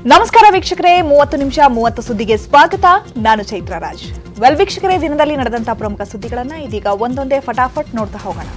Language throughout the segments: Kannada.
ನಮಸ್ಕಾರ ವೀಕ್ಷಕರೇ, 30 ನಿಮಿಷ 30 ಸುದ್ದಿಗೆ ಸ್ವಾಗತ. ನಾನು ಚೈತ್ರ ರಾಜ್. ವೀಕ್ಷಕರೇ, ದಿನದಲ್ಲಿ ನಡೆದಂತ ಪ್ರಮುಖ ಸುದ್ದಿಗಳನ್ನ ಇದೀಗ ಒಂದೊಂದೇ ಫಟಾಫಟ್ ನೋಡ್ತಾ ಹೋಗೋಣ.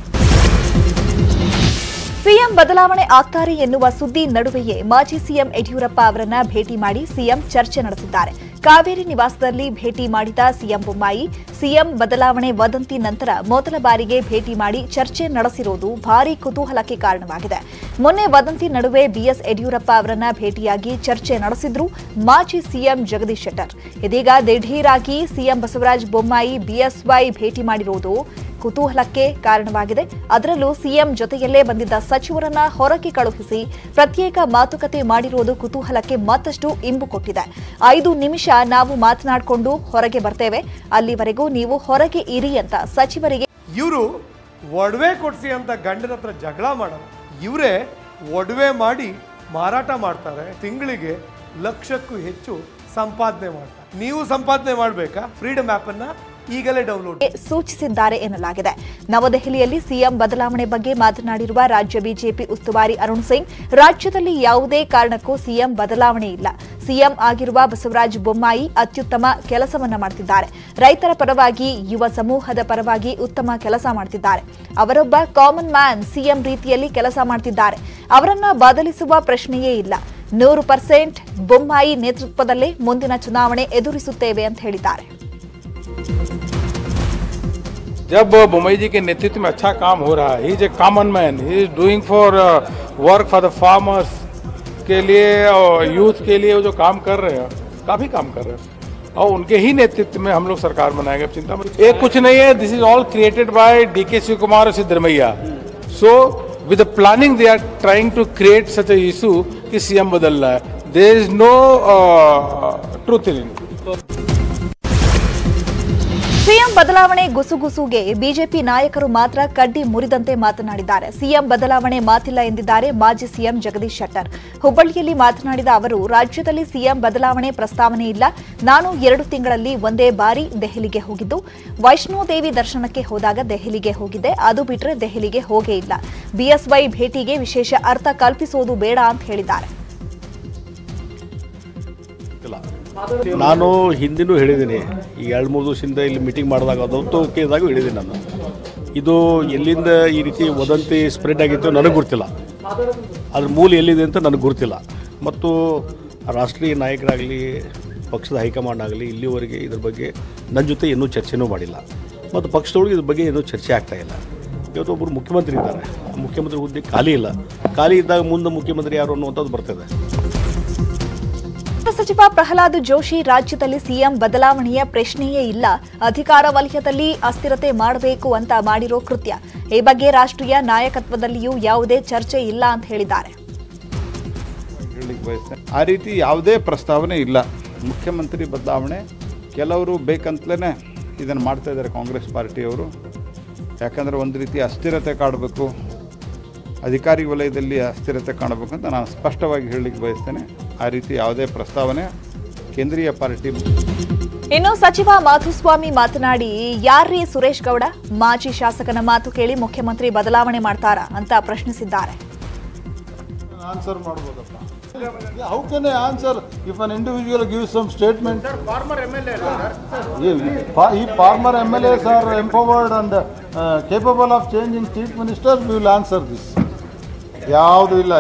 ಸಿಎಂ ಬದಲಾವಣೆ ಆಗ್ತಾರೆ ಎನ್ನುವ ಸುದ್ದಿ ನಡುವೆಯೇ ಮಾಜಿ ಸಿಎಂ ಯಡಿಯೂರಪ್ಪ ಅವರನ್ನ ಭೇಟಿ ಮಾಡಿ ಸಿಎಂ ಚರ್ಚೆ ನಡೆಸಿದ್ದಾರೆ. ಕಾವೇರಿ ನಿವಾಸದಲ್ಲಿ ಭೇಟಿ ಮಾಡಿದ ಸಿಎಂ ಬೊಮ್ಮಾಯಿ ಸಿಎಂ ಬದಲಾವಣೆ ವದಂತಿ ನಂತರ ಮೊದಲ ಬಾರಿಗೆ ಭೇಟಿ ಮಾಡಿ ಚರ್ಚೆ ನಡೆಸಿರುವುದು ಭಾರೀ ಕುತೂಹಲಕ್ಕೆ ಕಾರಣವಾಗಿದೆ. ಮೊನ್ನೆ ವದಂತಿ ನಡುವೆ ಬಿಎಸ್ ಯಡಿಯೂರಪ್ಪ ಅವರನ್ನ ಭೇಟಿಯಾಗಿ ಚರ್ಚೆ ನಡೆಸಿದ್ರು ಮಾಜಿ ಸಿಎಂ ಜಗದೀಶ್ ಶೆಟ್ಟರ್. ಇದೀಗ ದಿಢೀರಾಗಿ ಸಿಎಂ ಬಸವರಾಜ ಬೊಮ್ಮಾಯಿ ಬಿಎಸ್ವೈ ಭೇಟಿ ಮಾಡಿರುವುದು ಕುತೂಹಲಕ್ಕೆ ಕಾರಣವಾಗಿದೆ. ಅದರಲ್ಲೂ ಸಿಎಂ ಜೊತೆಯಲ್ಲೇ ಬಂದಿದ್ದ ಸಚಿವರನ್ನ ಹೊರಗೆ ಕಳುಹಿಸಿ ಪ್ರತ್ಯೇಕ ಮಾತುಕತೆ ಮಾಡಿರುವುದು ಕುತೂಹಲಕ್ಕೆ ಮತ್ತಷ್ಟು ಇಂಬು ಕೊಟ್ಟಿದೆ. 5 ನಿಮಿಷ ನಾವು ಮಾತನಾಡಿಕೊಂಡು ಹೊರಗೆ ಬರ್ತೇವೆ, ಅಲ್ಲಿವರೆಗೂ ನೀವು ಹೊರಗೆ ಇರಿ ಅಂತ ಸಚಿವರಿಗೆ ಇವರು ಒಡವೆ ಕೊಡಿಸಿ ಅಂತ ಗಂಡನ ಹತ್ರ ಜಗಳ ಮಾಡೋರು. ಇವರೇ ಒಡವೆ ಮಾಡಿ ಮಾರಾಟ ಮಾಡ್ತಾರೆ. ತಿಂಗಳಿಗೆ ಲಕ್ಷಕ್ಕೂ ಹೆಚ್ಚು ಸಂಪಾದನೆ ಮಾಡ್ತಾರೆ. ನೀವು ಸಂಪಾದನೆ ಮಾಡಬೇಕಾ? ಫ್ರೀಡಮ್ ಆಪ್ ಅನ್ನ ಈಗಲೇ ಡೌನ್ಲೋಡ್ ಸೂಚಿಸಿದ್ದಾರೆ ಎನ್ನಲಾಗಿದೆ. ನವದೆಹಲಿಯಲ್ಲಿ ಸಿಎಂ ಬದಲಾವಣೆ ಬಗ್ಗೆ ಮಾತನಾಡಿರುವ ರಾಜ್ಯ ಬಿಜೆಪಿ ಉಸ್ತುವಾರಿ ಅರುಣ್ ಸಿಂಗ್, ರಾಜ್ಯದಲ್ಲಿ ಯಾವುದೇ ಕಾರಣಕ್ಕೂ ಸಿಎಂ ಬದಲಾವಣೆ ಇಲ್ಲ. ಸಿಎಂ ಆಗಿರುವ ಬಸವರಾಜ ಬೊಮ್ಮಾಯಿ ಅತ್ಯುತ್ತಮ ಕೆಲಸವನ್ನ ಮಾಡುತ್ತಿದ್ದಾರೆ. ರೈತರ ಪರವಾಗಿ, ಯುವ ಸಮೂಹದ ಪರವಾಗಿ ಉತ್ತಮ ಕೆಲಸ ಮಾಡುತ್ತಿದ್ದಾರೆ. ಅವರೊಬ್ಬ ಕಾಮನ್ ಮ್ಯಾನ್ ಸಿಎಂ ರೀತಿಯಲ್ಲಿ ಕೆಲಸ ಮಾಡುತ್ತಿದ್ದಾರೆ. ಅವರನ್ನ ಬದಲಿಸುವ ಪ್ರಶ್ನೆಯೇ ಇಲ್ಲ. 100% ಬೊಮ್ಮಾಯಿ ನೇತೃತ್ವದಲ್ಲೇ ಮುಂದಿನ ಚುನಾವಣೆ ಎದುರಿಸುತ್ತೇವೆ ಅಂತ ಹೇಳಿದ್ದಾರೆ. जब बोम्मई जी के नेतृत्व में अच्छा काम हो रहा है, he is a common man, he is doing for work for the farmers के लिए और यूथ के लिए वो जो काम कर रहे हैं, काफी काम कर रहे हैं और उनके ही नेतृत्व में हम लोग सरकार बनाएंगे. चिंता मत, ये कुछ नहीं है. This is all created by DK Shivakumar और Siddaramaiah. So with the planning they are trying to create such a issue कि सीएम बदल रहा है. There is no truth in it. CM ಬದಲಾವಣೆ ಗುಸುಗುಸುಗೆ ಬಿಜೆಪಿ ನಾಯಕರು ಮಾತ್ರ ಕಡ್ಡಿ ಮುರಿದಂತೆ ಮಾತನಾಡಿದ್ದಾರೆ. ಸಿಎಂ ಬದಲಾವಣೆ ಮಾತಿಲ್ಲ ಎಂದಿದ್ದಾರೆ ಮಾಜಿ ಸಿಎಂ ಜಗದೀಶ್ ಶೆಟ್ಟರ್. ಹುಬ್ಬಳ್ಳಿಯಲ್ಲಿ ಮಾತನಾಡಿದ ಅವರು, ರಾಜ್ಯದಲ್ಲಿ ಸಿಎಂ ಬದಲಾವಣೆ ಪ್ರಸ್ತಾವನೆ ಇಲ್ಲ. ನಾನು 2 ತಿಂಗಳಲ್ಲಿ ಒಂದೇ ಬಾರಿ ದೆಹಲಿಗೆ ಹೋಗಿದ್ದು, ವೈಷ್ಣೋದೇವಿ ದರ್ಶನಕ್ಕೆ ಹೋದಾಗ ದೆಹಲಿಗೆ ಹೋಗಿದ್ದೆ. ಅದು ಬಿಟ್ಟರೆ ದೆಹಲಿಗೆ ಹೋಗೇ ಇಲ್ಲ. ಬಿಎಸ್ವೈ ಭೇಟಿಗೆ ವಿಶೇಷ ಅರ್ಥ ಕಲ್ಪಿಸುವುದು ಬೇಡ ಅಂತ ಹೇಳಿದ್ದಾರೆ. ನಾನು ಹಿಂದಿನೂ ಹೇಳಿದ್ದೀನಿ, ಈ 2-3 ದಿವಸದಿಂದ ಇಲ್ಲಿ ಮೀಟಿಂಗ್ ಮಾಡಿದಾಗ ಅದಂತೂ ಕೇಳಿದಾಗ ಹೇಳಿದ್ದೀನಿ. ನಾನು ಇದು ಎಲ್ಲಿಂದ ಈ ರೀತಿ ವದಂತಿ ಸ್ಪ್ರೆಡ್ ಆಗಿತ್ತು ನನಗೆ ಗೊತ್ತಿಲ್ಲ. ಅದ್ರ ಮೂಲ ಎಲ್ಲಿದೆ ಅಂತ ನನಗೆ ಗೊತ್ತಿಲ್ಲ. ಮತ್ತು ರಾಷ್ಟ್ರೀಯ ನಾಯಕರಾಗಲಿ ಪಕ್ಷದ ಹೈಕಮಾಂಡ್ ಆಗಲಿ ಇಲ್ಲಿವರೆಗೆ ಇದ್ರ ಬಗ್ಗೆ ನನ್ನ ಜೊತೆ ಇನ್ನೂ ಚರ್ಚೆನೂ ಮಾಡಿಲ್ಲ. ಮತ್ತು ಪಕ್ಷದೊಳಗೆ ಇದ್ರ ಬಗ್ಗೆ ಇನ್ನೂ ಚರ್ಚೆ ಆಗ್ತಾಯಿಲ್ಲ. ಇವತ್ತೊಬ್ಬರು ಮುಖ್ಯಮಂತ್ರಿ ಇದ್ದಾರೆ, ಮುಖ್ಯಮಂತ್ರಿ ಹುದ್ದೆ ಖಾಲಿ ಇಲ್ಲ. ಖಾಲಿ ಇದ್ದಾಗ ಮುಂದೆ ಮುಖ್ಯಮಂತ್ರಿ ಯಾರು ಅನ್ನುವಂಥದ್ದು ಬರ್ತದೆ. ಸಚಿವ ಪ್ರಹ್ಲಾದ್ ಜೋಶಿ, ರಾಜ್ಯದಲ್ಲಿ ಸಿಎಂ ಬದಲಾವಣೆಯ ಪ್ರಶ್ನೆಯೇ ಇಲ್ಲ. ಅಧಿಕಾರ ವಲಯದಲ್ಲಿ ಅಸ್ಥಿರತೆ ಮಾಡಬೇಕು ಅಂತ ಮಾಡಿರೋ ಕೃತ್ಯ. ಈ ಬಗ್ಗೆ ರಾಷ್ಟ್ರೀಯ ನಾಯಕತ್ವದಲ್ಲಿಯೂ ಯಾವುದೇ ಚರ್ಚೆ ಇಲ್ಲ ಅಂತ ಹೇಳಿದ್ದಾರೆ. ಆ ರೀತಿ ಯಾವುದೇ ಪ್ರಸ್ತಾವನೆ ಇಲ್ಲ. ಮುಖ್ಯಮಂತ್ರಿ ಬದಲಾವಣೆ ಕೆಲವರು ಬೇಕಂತಲೇ ಇದನ್ನು ಮಾಡ್ತಾ ಇದ್ದಾರೆ ಕಾಂಗ್ರೆಸ್ ಪಾರ್ಟಿಯವರು. ಯಾಕಂದರೆ ಒಂದು ರೀತಿ ಅಸ್ಥಿರತೆ ಕಾಡಬೇಕು, ಅಧಿಕಾರಿ ವಲಯದಲ್ಲಿ ಅಸ್ಥಿರತೆ ಕಾಣಬೇಕು ಅಂತ ನಾನು ಸ್ಪಷ್ಟವಾಗಿ ಹೇಳಲಿಕ್ಕೆ ಬಯಸ್ತೇನೆ. ಆ ರೀತಿ ಯಾವುದೇ ಪ್ರಸ್ತಾವನೆ ಕೇಂದ್ರೀಯ ಪಾರ್ಟಿ. ಇನ್ನು ಸಚಿವ ಮಾಧುಸ್ವಾಮಿ ಮಾತನಾಡಿ, ಯಾರ್ರೀ ಸುರೇಶ್ ಗೌಡ? ಮಾಜಿ ಶಾಸಕನ ಮಾತು ಕೇಳಿ ಮುಖ್ಯಮಂತ್ರಿ ಬದಲಾವಣೆ ಮಾಡ್ತಾರಾ ಅಂತ ಪ್ರಶ್ನಿಸಿದ್ದಾರೆ. Answer ಮಾಡಬಹುದಪ್ಪ. How can I answer if an individual gives some statement? Farmer MLA Former MLAs are empowered and capable of changing chief ministers. We will answer this. ಯಾವುದು ಇಲ್ಲ.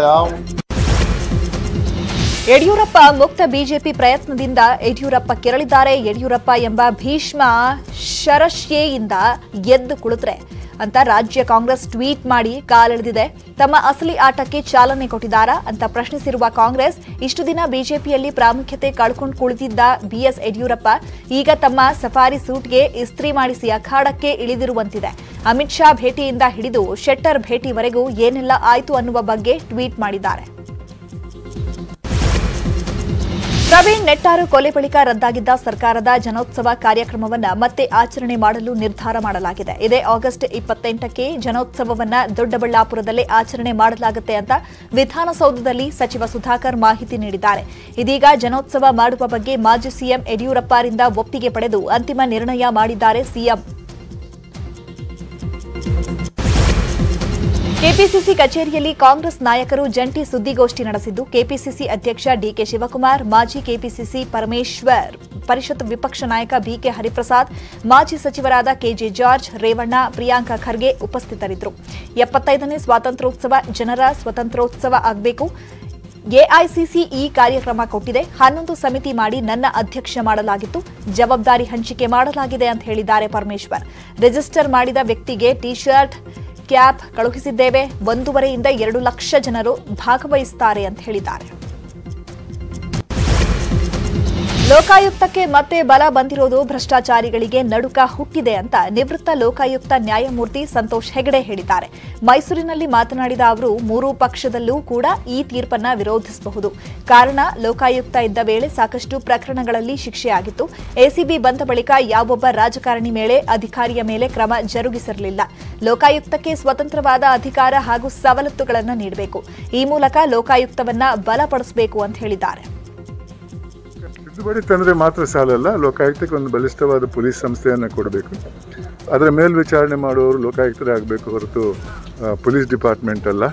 ಯಡಿಯೂರಪ್ಪ ಮುಕ್ತ ಬಿಜೆಪಿ ಪ್ರಯತ್ನದಿಂದ ಯಡಿಯೂರಪ್ಪ ಕೆರಳಿದ್ದಾರೆ. ಯಡಿಯೂರಪ್ಪ ಎಂಬ ಭೀಷ್ಮ ಶರಶ್ಯೆಯಿಂದ ಎದ್ದು ಕುಳಿತರೆ ಅಂತ ರಾಜ್ಯ ಕಾಂಗ್ರೆಸ್ ಟ್ವೀಟ್ ಮಾಡಿ ಕಾಲೆಳೆದಿದೆ. ತಮ್ಮ ಅಸಲಿ ಆಟಕ್ಕೆ ಚಾಲನೆ ಕೊಟ್ಟಿದ್ದಾರಾ ಅಂತ ಪ್ರಶ್ನಿಸಿರುವ ಕಾಂಗ್ರೆಸ್, ಇಷ್ಟು ದಿನ ಬಿಜೆಪಿಯಲ್ಲಿ ಪ್ರಾಮುಖ್ಯತೆ ಕಳ್ಕೊಂಡು ಕುಳಿತಿದ್ದ ಬಿಎಸ್ ಯಡಿಯೂರಪ್ಪ ಈಗ ತಮ್ಮ ಸಫಾರಿ ಸೂಟ್ಗೆ ಇಸ್ತ್ರಿ ಮಾಡಿಸಿ ಅಖಾಡಕ್ಕೆ ಇಳಿದಿರುವಂತಿದೆ. ಅಮಿತ್ ಶಾ ಭೇಟಿಯಿಂದ ಹಿಡಿದು ಶೆಟ್ಟರ್ ಭೇಟಿವರೆಗೂ ಏನೆಲ್ಲ ಆಯ್ತು ಅನ್ನುವ ಬಗ್ಗೆ ಟ್ವೀಟ್ ಮಾಡಿದ್ದಾರೆ. ಪ್ರವೀಣ್ ನೆಟ್ಟಾರು ಕೊಲೆ ಬಳಿಕ ರದ್ದಾಗಿದ್ದ ಸರ್ಕಾರದ ಜನೋತ್ಸವ ಕಾರ್ಯಕ್ರಮವನ್ನು ಮತ್ತೆ ಆಚರಣೆ ಮಾಡಲು ನಿರ್ಧಾರ ಮಾಡಲಾಗಿದೆ. ಇದೇ ಆಗಸ್ಟ್ 28ಕ್ಕೆ ಜನೋತ್ಸವವನ್ನು ದೊಡ್ಡಬಳ್ಳಾಪುರದಲ್ಲೇ ಆಚರಣೆ ಮಾಡಲಾಗುತ್ತೆ ಅಂತ ವಿಧಾನಸೌಧದಲ್ಲಿ ಸಚಿವ ಸುಧಾಕರ್ ಮಾಹಿತಿ ನೀಡಿದ್ದಾರೆ. ಇದೀಗ ಜನೋತ್ಸವ ಮಾಡುವ ಬಗ್ಗೆ ಮಾಜಿ ಸಿಎಂ ಯಡಿಯೂರಪ್ಪರಿಂದ ಒಪ್ಪಿಗೆ ಪಡೆದು ಅಂತಿಮ ನಿರ್ಣಯ ಮಾಡಿದ್ದಾರೆ ಸಿಎಂ. ಕೆಪಿಸಿಸಿ ಕಚೇರಿಯಲ್ಲಿ ಕಾಂಗ್ರೆಸ್ ನಾಯಕರು ಜಂಟಿ ಸುದ್ದಿಗೋಷ್ಠಿ ನಡೆಸಿದ್ದು ಕೆಪಿಸಿಸಿ ಅಧ್ಯಕ್ಷ ಡಿಕೆ ಶಿವಕುಮಾರ್, ಮಾಜಿ ಕೆಪಿಸಿಸಿ ಪರಮೇಶ್ವರ್, ಪರಿಷತ್ ವಿಪಕ್ಷ ನಾಯಕ ಬಿಕೆ ಹರಿಪ್ರಸಾದ್, ಮಾಜಿ ಸಚಿವರಾದ ಕೆಜೆ ಜಾರ್ಜ್, ರೇವಣ್ಣ, ಪ್ರಿಯಾಂಕಾ ಖರ್ಗೆ ಉಪಸ್ಥಿತರಿದ್ದರು. 75ನೇ ಸ್ವಾತಂತ್ರ್ಯೋತ್ಸವ ಜನರ ಸ್ವಾತಂತ್ರ್ಯೋತ್ಸವ ಆಗಬೇಕು. ಎಐಸಿಸಿ ಈ ಕಾರ್ಯಕ್ರಮ ಕೊಟ್ಟಿದೆ. 11 ಸಮಿತಿ ಮಾಡಿ ನನ್ನ ಅಧ್ಯಕ್ಷ ಮಾಡಲಾಗಿತ್ತು. ಜವಾಬ್ದಾರಿ ಹಂಚಿಕೆ ಮಾಡಲಾಗಿದೆ ಅಂತ ಹೇಳಿದ್ದಾರೆ ಪರಮೇಶ್ವರ್. ರಿಜಿಸ್ಟರ್ ಮಾಡಿದ ವ್ಯಕ್ತಿಗೆ ಟಿ ಶರ್ಟ್, ಕ್ಯಾಪ್ ಕಳುಹಿಸಿದ್ದೇವೆ. 1.5 ಇಂದ 2 ಲಕ್ಷ ಜನರು ಭಾಗವಹಿಸುತ್ತಾರೆ ಅಂತ ಹೇಳಿದ್ದಾರೆ. ಲೋಕಾಯುಕ್ತಕ್ಕೆ ಮತ್ತೆ ಬಲ ಬಂದಿರೋದು ಭ್ರಷ್ಟಾಚಾರಿಗಳಿಗೆ ನಡುಕ ಹುಟ್ಟಿದೆ ಅಂತ ನಿವೃತ್ತ ಲೋಕಾಯುಕ್ತ ನ್ಯಾಯಮೂರ್ತಿ ಸಂತೋಷ್ ಹೆಗಡೆ ಹೇಳಿದ್ದಾರೆ. ಮೈಸೂರಿನಲ್ಲಿ ಮಾತನಾಡಿದ ಅವರು, 3 ಪಕ್ಷದಲ್ಲೂ ಕೂಡ ಈ ತೀರ್ಪನ್ನ ವಿರೋಧಿಸಬಹುದು. ಕಾರಣ, ಲೋಕಾಯುಕ್ತ ಇದ್ದ ವೇಳೆ ಸಾಕಷ್ಟು ಪ್ರಕರಣಗಳಲ್ಲಿ ಶಿಕ್ಷೆಯಾಗಿತ್ತು. ಎಸಿಬಿ ಬಂದ ಬಳಿಕ ಯಾವೊಬ್ಬ ರಾಜಕಾರಣಿ ಮೇಲೆ, ಅಧಿಕಾರಿಯ ಮೇಲೆ ಕ್ರಮ ಜರುಗಿಸಿರಲಿಲ್ಲ. ಲೋಕಾಯುಕ್ತಕ್ಕೆ ಸ್ವತಂತ್ರವಾದ ಅಧಿಕಾರ ಹಾಗೂ ಸವಲತ್ತುಗಳನ್ನು ನೀಡಬೇಕು. ಈ ಮೂಲಕ ಲೋಕಾಯುಕ್ತವನ್ನ ಬಲಪಡಿಸಬೇಕು ಅಂತ ಹೇಳಿದ್ದಾರೆ. ತಿದ್ದುಪಡಿ ತಂದರೆ ಮಾತ್ರ ಸಾಲಲ್ಲ, ಲೋಕಾಯುಕ್ತಕ್ಕೆ ಒಂದು ಬಲಿಷ್ಠವಾದ ಪೊಲೀಸ್ ಸಂಸ್ಥೆಯನ್ನು ಕೊಡಬೇಕು. ಅದರ ಮೇಲ್ವಿಚಾರಣೆ ಮಾಡುವವರು ಲೋಕಾಯುಕ್ತರೇ ಆಗಬೇಕು ಹೊರತು ಪೊಲೀಸ್ ಡಿಪಾರ್ಟ್ಮೆಂಟ್ ಅಲ್ಲ.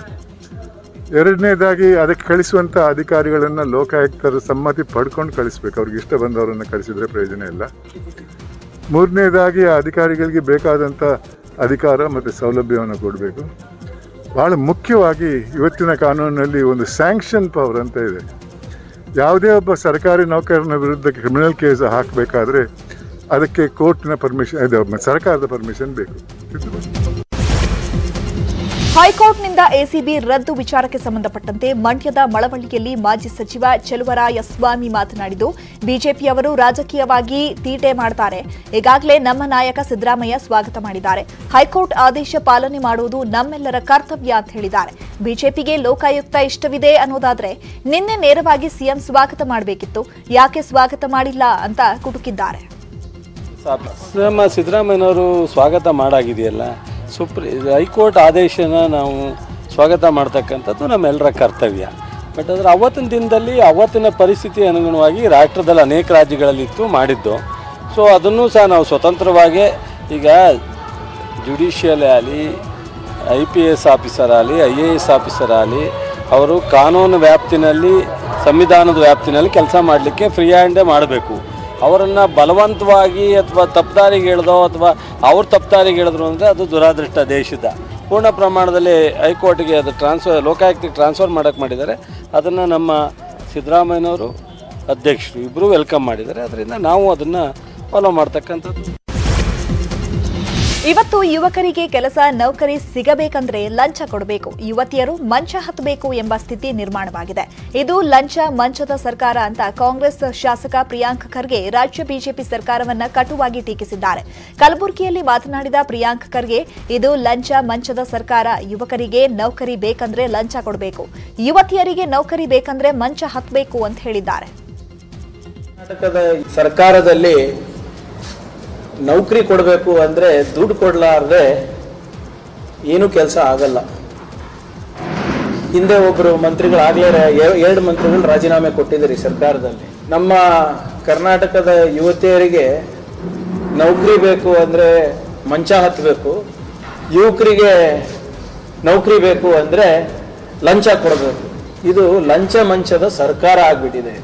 ಎರಡನೇದಾಗಿ ಅದಕ್ಕೆ ಕಳಿಸುವಂಥ ಅಧಿಕಾರಿಗಳನ್ನು ಲೋಕಾಯುಕ್ತರ ಸಮ್ಮತಿ ಪಡ್ಕೊಂಡು ಕಳಿಸ್ಬೇಕು. ಅವ್ರಿಗೆ ಇಷ್ಟ ಬಂದವರನ್ನು ಕಳಿಸಿದರೆ ಪ್ರಯೋಜನ ಇಲ್ಲ. ಮೂರನೇದಾಗಿ ಆ ಅಧಿಕಾರಿಗಳಿಗೆ ಬೇಕಾದಂಥ ಅಧಿಕಾರ ಮತ್ತು ಸೌಲಭ್ಯವನ್ನು ಕೊಡಬೇಕು. ಭಾಳ ಮುಖ್ಯವಾಗಿ ಇವತ್ತಿನ ಕಾನೂನಿನಲ್ಲಿ ಒಂದು ಸ್ಯಾಂಕ್ಷನ್ ಪವರ್ ಅಂತ ಇದೆ. ಯಾವುದೇ ಒಬ್ಬ ಸರ್ಕಾರಿ ನೌಕರನ ವಿರುದ್ಧ ಕ್ರಿಮಿನಲ್ ಕೇಸ್ ಹಾಕಬೇಕಾದ್ರೆ ಅದಕ್ಕೆ ಕೋರ್ಟ್ನ ಪರ್ಮಿಷನ್ ಇದೆ, ಸರ್ಕಾರದ ಪರ್ಮಿಷನ್ ಬೇಕು. ಹೈಕೋರ್ಟ್ನಿಂದ ಎಸಿಬಿ ರದ್ದು ವಿಚಾರಕ್ಕೆ ಸಂಬಂಧಪಟ್ಟಂತೆ ಮಂಡ್ಯದ ಮಳವಳ್ಳಿಯಲ್ಲಿ ಮಾಜಿ ಸಚಿವ ಚೆಲುವರಾಯಸ್ವಾಮಿ ಮಾತನಾಡಿದ್ದು, ಬಿಜೆಪಿಯವರು ರಾಜಕೀಯವಾಗಿ ತೀಟೆ ಮಾಡ್ತಾರೆ. ಈಗಾಗಲೇ ನಮ್ಮ ನಾಯಕ ಸಿದ್ದರಾಮಯ್ಯ ಸ್ವಾಗತ ಮಾಡಿದ್ದಾರೆ. ಹೈಕೋರ್ಟ್ ಆದೇಶ ಪಾಲನೆ ಮಾಡುವುದು ನಮ್ಮೆಲ್ಲರ ಕರ್ತವ್ಯ ಅಂತ ಹೇಳಿದ್ದಾರೆ. ಬಿಜೆಪಿಗೆ ಲೋಕಾಯುಕ್ತ ಇಷ್ಟವಿದೆ ಅನ್ನೋದಾದ್ರೆ ನಿನ್ನೆ ನೇರವಾಗಿ ಸಿಎಂ ಸ್ವಾಗತ ಮಾಡಬೇಕಿತ್ತು. ಯಾಕೆ ಸ್ವಾಗತ ಮಾಡಿಲ್ಲ ಅಂತ ಕುಟುಕಿದ್ದಾರೆ. ನಮ್ಮ ಸಿದ್ದರಾಮಯ್ಯನವರು ಸ್ವಾಗತ ಮಾಡಾಗಿದೆಯಲ್ಲ, ಹೈಕೋರ್ಟ್ ಆದೇಶನ ನಾವು ಸ್ವಾಗತ ಮಾಡ್ತಕ್ಕಂಥದ್ದು ನಮ್ಮೆಲ್ಲರ ಕರ್ತವ್ಯ. ಬಟ್ ಆದರೆ ಅವತ್ತಿನ ದಿನದಲ್ಲಿ ಅವತ್ತಿನ ಪರಿಸ್ಥಿತಿ ಅನುಗುಣವಾಗಿ ರಾಷ್ಟ್ರದಲ್ಲಿ ಅನೇಕ ರಾಜ್ಯಗಳಲ್ಲಿತ್ತು ಮಾಡಿದ್ದು. ಸೊ ಅದನ್ನು ಸಹ ನಾವು ಸ್ವತಂತ್ರವಾಗಿ, ಈಗ ಜುಡಿಷಿಯಲ್ ಆಗಲಿ, IPS ಆಫೀಸರ್ ಆಗಲಿ, IAS ಆಫೀಸರ್ ಆಗಲಿ, ಅವರು ಕಾನೂನು ವ್ಯಾಪ್ತಿನಲ್ಲಿ, ಸಂವಿಧಾನದ ವ್ಯಾಪ್ತಿನಲ್ಲಿ ಕೆಲಸ ಮಾಡಲಿಕ್ಕೆ ಫ್ರೀ ಹ್ಯಾಂಡೇ ಮಾಡಬೇಕು. ಅವರನ್ನು ಬಲವಂತವಾಗಿ ಅಥವಾ ತಪ್ಪುದಾರಿಗೆ ಹೇಳಿದೋ ಅಥವಾ ಅವ್ರು ತಪ್ಪುದಾರಿಗೆ ಹೇಳಿದ್ರು ಅಂದರೆ ಅದು ದುರಾದೃಷ್ಟ ದೇಶದ. ಪೂರ್ಣ ಪ್ರಮಾಣದಲ್ಲಿ ಹೈಕೋರ್ಟ್ಗೆ ಅದು ಲೋಕಾಯುಕ್ತಕ್ಕೆ ಟ್ರಾನ್ಸ್ಫರ್ ಮಾಡೋಕ್ಕೆ ಮಾಡಿದ್ದಾರೆ. ಅದನ್ನು ನಮ್ಮ ಸಿದ್ದರಾಮಯ್ಯನವರು ಅಧ್ಯಕ್ಷರು ಇಬ್ಬರು ವೆಲ್ಕಮ್ ಮಾಡಿದ್ದಾರೆ. ಅದರಿಂದ ನಾವು ಅದನ್ನು ಫಾಲೋ ಮಾಡ್ತಕ್ಕಂಥದ್ದು. ಇವತ್ತು ಯುವಕರಿಗೆ ಕೆಲಸ ನೌಕರಿ ಸಿಗಬೇಕಂದ್ರೆ ಲಂಚ ಕೊಡಬೇಕು, ಯುವತಿಯರು ಮಂಚ ಹತ್ತಬೇಕು ಎಂಬ ಸ್ಥಿತಿ ನಿರ್ಮಾಣವಾಗಿದೆ. ಇದು ಲಂಚ ಮಂಚದ ಸರ್ಕಾರ ಅಂತ ಕಾಂಗ್ರೆಸ್ ಶಾಸಕ ಪ್ರಿಯಾಂಕ್ ಖರ್ಗೆ ರಾಜ್ಯ ಬಿಜೆಪಿ ಸರ್ಕಾರವನ್ನ ಕಟುವಾಗಿ ಟೀಕಿಸಿದ್ದಾರೆ. ಕಲಬುರಗಿಯಲ್ಲಿ ಮಾತನಾಡಿದ ಪ್ರಿಯಾಂಕ್ ಖರ್ಗೆ, ಇದು ಲಂಚ ಮಂಚದ ಸರ್ಕಾರ. ಯುವಕರಿಗೆ ನೌಕರಿ ಬೇಕಂದ್ರೆ ಲಂಚ ಕೊಡಬೇಕು, ಯುವತಿಯರಿಗೆ ನೌಕರಿ ಬೇಕಂದ್ರೆ ಮಂಚ ಹತ್ತಬೇಕು ಅಂತ ಹೇಳಿದ್ದಾರೆ. ಕರ್ನಾಟಕದ ಸರ್ಕಾರದಲ್ಲಿ ನೌಕರಿ ಕೊಡಬೇಕು ಅಂದರೆ ದುಡ್ಡು ಕೊಡಲಾರ್ದೆ ಏನೂ ಕೆಲಸ ಆಗಲ್ಲ. ಹಿಂದೆ ಒಬ್ಬರು ಮಂತ್ರಿಗಳಾಗಲೇ 2 ಮಂತ್ರಿಗಳು ರಾಜೀನಾಮೆ ಕೊಟ್ಟಿದ್ದಾರೆ ಸರ್ಕಾರದಲ್ಲಿ. ನಮ್ಮ ಕರ್ನಾಟಕದ ಯುವತಿಯರಿಗೆ ನೌಕರಿ ಬೇಕು ಅಂದರೆ ಮಂಚ ಹತ್ತಬೇಕು, ಯುವಕರಿಗೆ ನೌಕರಿ ಬೇಕು ಅಂದರೆ ಲಂಚ ಕೊಡಬೇಕು. ಇದು ಲಂಚ ಮಂಚದ ಸರ್ಕಾರ ಆಗಿಬಿಟ್ಟಿದೆ.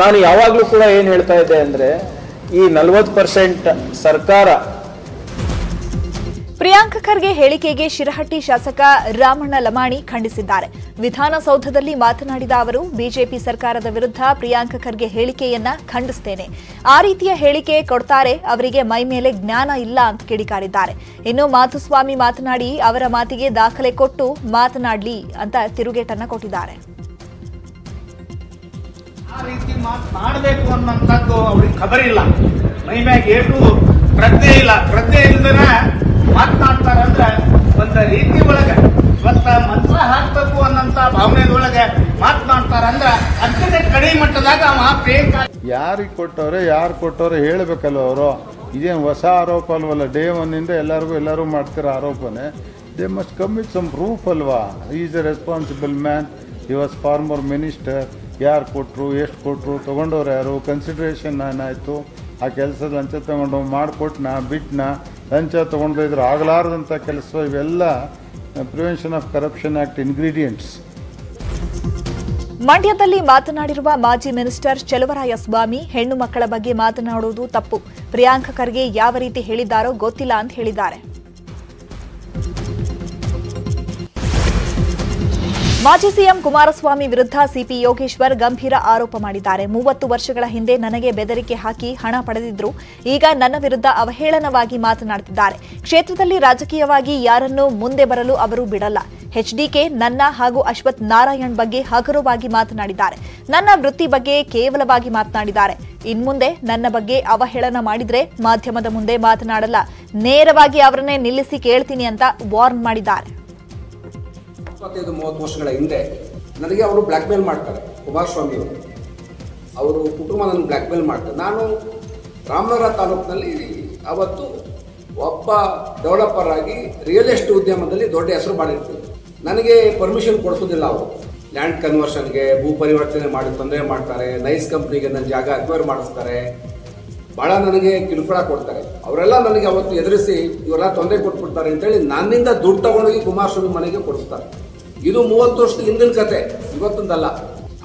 ನಾನು ಯಾವಾಗಲೂ ಕೂಡ ಏನು ಹೇಳ್ತಾ ಇದ್ದೆ ಅಂದರೆ, ಈ 40% ಸರ್ಕಾರ. ಪ್ರಿಯಾಂಕ್ ಖರ್ಗೆ ಹೇಳಿಕೆಗೆ ಶಿರಹಟ್ಟಿ ಶಾಸಕ ರಾಮಣ್ಣ ಲಮಾಣಿ ಖಂಡಿಸಿದ್ದಾರೆ. ವಿಧಾನಸೌಧದಲ್ಲಿ ಮಾತನಾಡಿದ ಅವರು, ಬಿಜೆಪಿ ಸರ್ಕಾರದ ವಿರುದ್ಧ ಪ್ರಿಯಾಂಕ್ ಖರ್ಗೆ ಹೇಳಿಕೆಯನ್ನ ಖಂಡಿಸುತ್ತೇನೆ. ಆ ರೀತಿಯ ಹೇಳಿಕೆ ಕೊಡ್ತಾರೆ, ಅವರಿಗೆ ಮೈ ಮೇಲೆ ಜ್ಞಾನ ಇಲ್ಲ ಅಂತ ಕಿಡಿಕಾರಿದ್ದಾರೆ. ಇನ್ನು ಮಾಧುಸ್ವಾಮಿ ಮಾತನಾಡಿ, ಅವರ ಮಾತಿಗೆ ದಾಖಲೆ ಕೊಟ್ಟು ಮಾತನಾಡಲಿ ಅಂತ ತಿರುಗೇಟನ್ನ ಕೊಟ್ಟಿದ್ದಾರೆ. ಆ ರೀತಿ ಮಾತನಾಡಬೇಕು ಅನ್ನೋಂಥದ್ದು ಅವ್ರಿಗೆ ಖಬರಿಲ್ಲ. ಮೈ ಮ್ಯಾಗ ಏಟು ಪ್ರಜ್ಞೆ ಇಲ್ಲ. ಪ್ರಜ್ಞೆ ಇಲ್ದನ ಮಾತನಾಡ್ತಾರಂದ್ರೆ ಒಂದು ರೀತಿ ಒಳಗೆ ಇವತ್ತ ಮಂತ್ರ ಹಾಕ್ಬೇಕು ಅನ್ನೋಂಥ ಭಾವನೆದೊಳಗೆ ಮಾತನಾಡ್ತಾರಂದ್ರೆ ಅತ್ಯಂತ ಕಡಿಮೆ ಮಟ್ಟದಾಗ ಪ್ರಿಯಾಂಕ ಯಾರಿಗೆ ಕೊಟ್ಟವ್ರೆ ಯಾರು ಕೊಟ್ಟವ್ರೆ ಹೇಳಬೇಕಲ್ವ ಅವರು. ಇದೇನು ಹೊಸ ಆರೋಪ ಅಲ್ವಲ್ಲ, ಡೇ 1 ಎಲ್ಲರೂ ಮಾಡ್ತಿರೋ ಆರೋಪನೇ. They must come with some proof ಅಲ್ವಾ. Is a responsible man, he was former minister. ಯಾರು ಕೊಟ್ಟರು, ಎಷ್ಟು ಕೊಟ್ಟರು, ತೊಗೊಂಡವ್ರು ಯಾರು, ಕನ್ಸಿಡ್ರೇಷನ್ ಏನಾಯಿತು, ಆ ಕೆಲಸದ ಲಂಚ ತೊಗೊಂಡು ಮಾಡಿಕೊಟ್ನಾ ಬಿಟ್ನಾ, ಲಂಚ ತೊಗೊಳ್ತಾ ಇದ್ರೆ ಆಗಲಾರದಂಥ ಕೆಲಸ. ಇವೆಲ್ಲ prevention of corruption act ingredients. ಮಂಡ್ಯದಲ್ಲಿ ಮಾತನಾಡಿರುವ ಮಾಜಿ ಮಿನಿಸ್ಟರ್ ಚಲುವರಾಯಸ್ವಾಮಿ ಹೆಣ್ಣು ಮಕ್ಕಳ ಬಗ್ಗೆ ಮಾತನಾಡುವುದು ತಪ್ಪು. ಪ್ರಿಯಾಂಕ ಖರ್ಗೆ ಯಾವ ರೀತಿ ಹೇಳಿದ್ದಾರೋ ಗೊತ್ತಿಲ್ಲ ಅಂತ ಹೇಳಿದ್ದಾರೆ. ಮಾಜಿ ಸಿಎಂ ಕುಮಾರಸ್ವಾಮಿ ವಿರುದ್ಧ ಸಿಪಿ ಯೋಗೇಶ್ವರ್ ಗಂಭೀರ ಆರೋಪ ಮಾಡಿದ್ದಾರೆ. 30 ವರ್ಷಗಳ ಹಿಂದೆ ನನಗೆ ಬೆದರಿಕೆ ಹಾಕಿ ಹಣ ಪಡೆದಿದ್ರು, ಈಗ ನನ್ನ ವಿರುದ್ಧ ಅವಹೇಳನವಾಗಿ ಮಾತನಾಡುತ್ತಿದ್ದಾರೆ. ಕ್ಷೇತ್ರದಲ್ಲಿ ರಾಜಕೀಯವಾಗಿ ಯಾರನ್ನೂ ಮುಂದೆ ಬರಲು ಅವರು ಬಿಡಲ್ಲ. ಎಚ್ಡಿಕೆ ನನ್ನ ಹಾಗೂ ಅಶ್ವಥ್ ನಾರಾಯಣ್ ಬಗ್ಗೆ ಹಗುರವಾಗಿ ಮಾತನಾಡಿದ್ದಾರೆ. ನನ್ನ ವೃತ್ತಿ ಬಗ್ಗೆ ಕೇವಲವಾಗಿ ಮಾತನಾಡಿದ್ದಾರೆ. ಇನ್ಮುಂದೆ ನನ್ನ ಬಗ್ಗೆ ಅವಹೇಳನ ಮಾಡಿದ್ರೆ ಮಾಧ್ಯಮದ ಮುಂದೆ ಮಾತನಾಡಲ್ಲ, ನೇರವಾಗಿ ಅವರನ್ನೇ ನಿಲ್ಲಿಸಿ ಕೇಳ್ತೀನಿ ಅಂತ ವಾರ್ನ್ ಮಾಡಿದ್ದಾರೆ. 25-30 ವರ್ಷಗಳ ಹಿಂದೆ ನನಗೆ ಅವರು ಬ್ಲ್ಯಾಕ್ ಮೇಲ್ ಮಾಡ್ತಾರೆ. ಕುಮಾರಸ್ವಾಮಿ ಅವರು ಕುಟುಂಬ ನನ್ನ ಬ್ಲ್ಯಾಕ್ ಮೇಲ್ ಮಾಡ್ತಾರೆ. ನಾನು ರಾಮನಗರ ತಾಲೂಕಿನಲ್ಲಿ ಅವತ್ತು ಒಬ್ಬ ಡೆವಲಪರ್ ಆಗಿ ರಿಯಲ್ ಎಸ್ಟೇಟ್ ಉದ್ಯಮದಲ್ಲಿ ದೊಡ್ಡ ಹೆಸರು ಮಾಡಿರ್ತೀನಿ. ನನಗೆ ಪರ್ಮಿಷನ್ ಕೊಡಿಸೋದಿಲ್ಲ. ಅವರು ಲ್ಯಾಂಡ್ ಕನ್ವರ್ಷನ್ಗೆ, ಭೂ ಪರಿವರ್ತನೆ ಮಾಡಿ ತೊಂದರೆ ಮಾಡ್ತಾರೆ. ನೈಸ್ ಕಂಪ್ನಿಗೆ ನನ್ನ ಜಾಗ ಅಕ್ವೈರ್ ಮಾಡಿಸ್ತಾರೆ. ಭಾಳ ನನಗೆ ಕಿರುಕುಳ ಕೊಡ್ತಾರೆ. ಅವರೆಲ್ಲ ನನಗೆ ಅವತ್ತು ಎದುರಿಸಿ ಇವರೆಲ್ಲ ತೊಂದರೆ ಕೊಟ್ಬಿಡ್ತಾರೆ ಅಂತೇಳಿ ನನ್ನಿಂದ ದುಡ್ಡು ತಗೊಂಡೋಗಿ ಕುಮಾರಸ್ವಾಮಿ ಮನೆಗೆ ಕೊಡಿಸ್ತಾರೆ. ಇದು 30 ವರ್ಷದ ಹಿಂದಿನ ಕತೆ, ಇವತ್ತೊಂದಲ್ಲ.